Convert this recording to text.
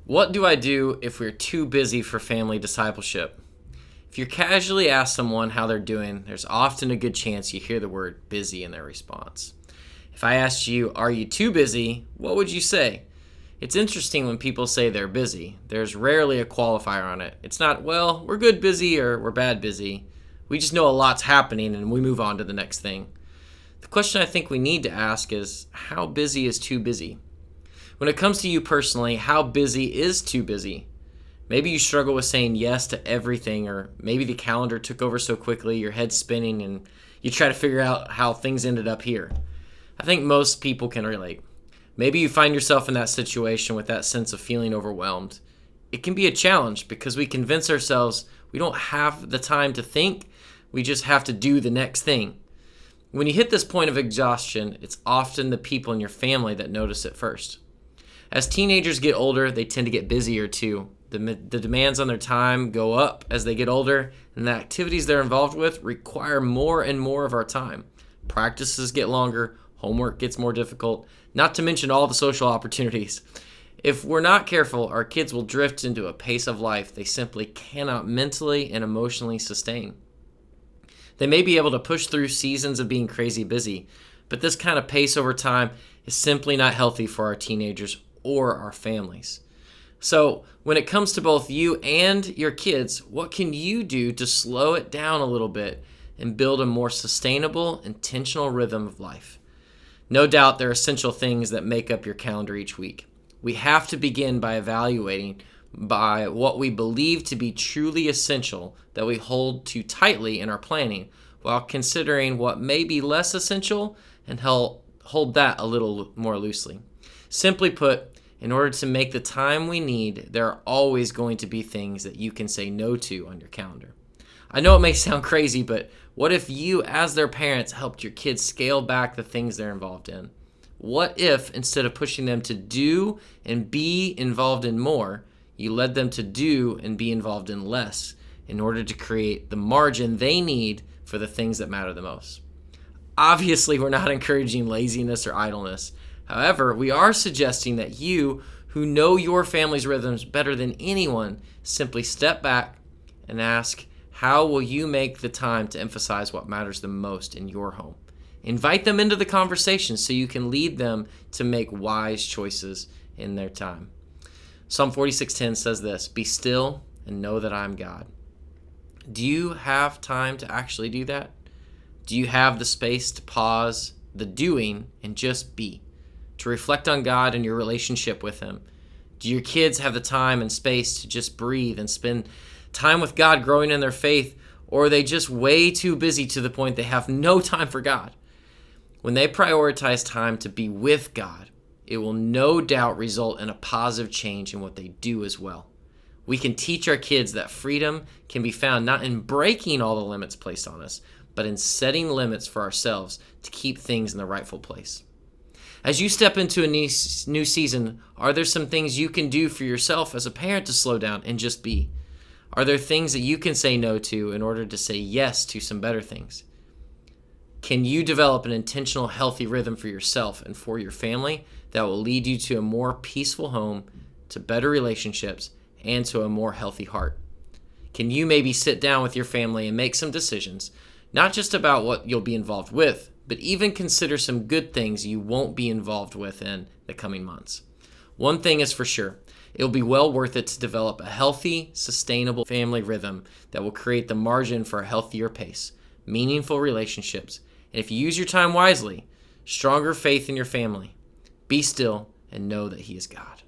What do I do if we're too busy for family discipleship? If you casually ask someone how they're doing, there's often a good chance you hear the word busy in their response. If I asked you, are you too busy? What would you say? It's interesting when people say they're busy. There's rarely a qualifier on it. It's not, well, we're good busy or we're bad busy. We just know a lot's happening and we move on to the next thing. The question I think we need to ask is, how busy is too busy? When it comes to you personally, how busy is too busy? Maybe you struggle with saying yes to everything, or maybe the calendar took over so quickly, your head's spinning, and you try to figure out how things ended up here. I think most people can relate. Maybe you find yourself in that situation with that sense of feeling overwhelmed. It can be a challenge because we convince ourselves we don't have the time to think, we just have to do the next thing. When you hit this point of exhaustion, it's often the people in your family that notice it first. As teenagers get older, they tend to get busier too. The demands on their time go up as they get older, and the activities they're involved with require more and more of our time. Practices get longer, homework gets more difficult, not to mention all the social opportunities. If we're not careful, our kids will drift into a pace of life they simply cannot mentally and emotionally sustain. They may be able to push through seasons of being crazy busy, but this kind of pace over time is simply not healthy for our teenagers or our families. So when it comes to both you and your kids, what can you do to slow it down a little bit and build a more sustainable, intentional rhythm of life? No doubt there are essential things that make up your calendar each week. We have to begin by evaluating by what we believe to be truly essential that we hold to tightly in our planning, while considering what may be less essential and hold that a little more loosely. Simply put, in order to make the time we need, there are always going to be things that you can say no to on your calendar. I know it may sound crazy, but what if you, as their parents, helped your kids scale back the things they're involved in? What if, instead of pushing them to do and be involved in more, you led them to do and be involved in less in order to create the margin they need for the things that matter the most? Obviously, we're not encouraging laziness or idleness. However, we are suggesting that you, who know your family's rhythms better than anyone, simply step back and ask, how will you make the time to emphasize what matters the most in your home? Invite them into the conversation so you can lead them to make wise choices in their time. Psalm 46:10 says this, "Be still and know that I am God." Do you have time to actually do that? Do you have the space to pause the doing and just be? To reflect on God and your relationship with Him? Do your kids have the time and space to just breathe and spend time with God growing in their faith, or are they just way too busy to the point they have no time for God? When they prioritize time to be with God, it will no doubt result in a positive change in what they do as well. We can teach our kids that freedom can be found not in breaking all the limits placed on us, but in setting limits for ourselves to keep things in the rightful place. As you step into a new season, are there some things you can do for yourself as a parent to slow down and just be? Are there things that you can say no to in order to say yes to some better things? Can you develop an intentional, healthy rhythm for yourself and for your family that will lead you to a more peaceful home, to better relationships, and to a more healthy heart? Can you maybe sit down with your family and make some decisions, not just about what you'll be involved with, but even consider some good things you won't be involved with in the coming months? One thing is for sure, it'll be well worth it to develop a healthy, sustainable family rhythm that will create the margin for a healthier pace, meaningful relationships, and if you use your time wisely, stronger faith in your family. Be still and know that He is God.